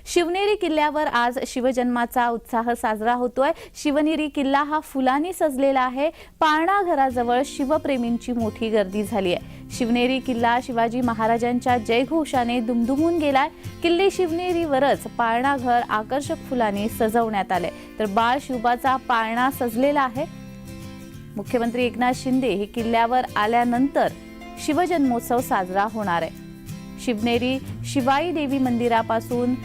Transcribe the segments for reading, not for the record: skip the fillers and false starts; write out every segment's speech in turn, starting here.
शिवनेरी किल्ल्यावर आज शिवजन्माचा उत्साह साजरा होतोय। शिवनेरी किल्ला हा फुलांनी सजलेला आहे। पाळणा घराजवळ शिवप्रेमींची मोठी गर्दी झाली आहे। शिवनेरी किल्ला शिवाजी महाराजांच्या जयघोषाने दुमदुमून गेलाय। किल्ले शिवनेरीवरच पाळणा घर आकर्षक फुलांनी सजवण्यात आले, तर बाळ शिवबाचा पाळणा सजलेला आहे। मुख्यमंत्री एकनाथ शिंदे हे किल्ल्यावर आल्यानंतर शिवजन्मोत्सव साजरा होणार आहे। शिवनेरी शिवाई देवी मंदिरापासून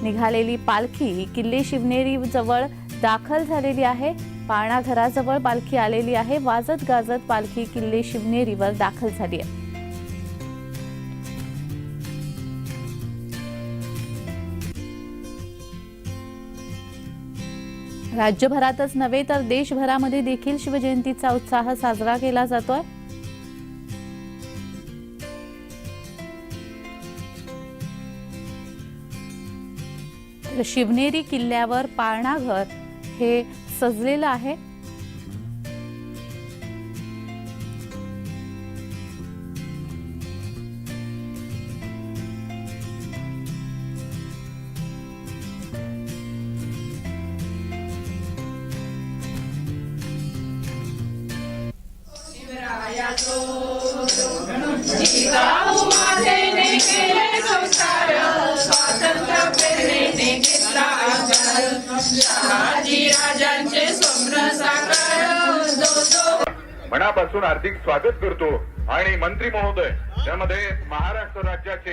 निघालेली पालखी ही किल्ले शिवनेरी जवळ दाखल झालेली आहे। पाळणा घराजवळ पालखी आलेली आहे। वाजत गाजत पालखी किल्ले शिवनेरीवर दाखल झाली आहे। राज्यभरातच नव्हे तर देशभरामध्ये देखील शिवजयंतीचा उत्साह साजरा केला जातोय। शिवनेरी किल्ल्यावर पाळणा घर हे सजलेलं आहे। मनापासून हार्दिक स्वागत करतो आणि मंत्री महोदय त्यामध्ये महाराष्ट्र राज्याचे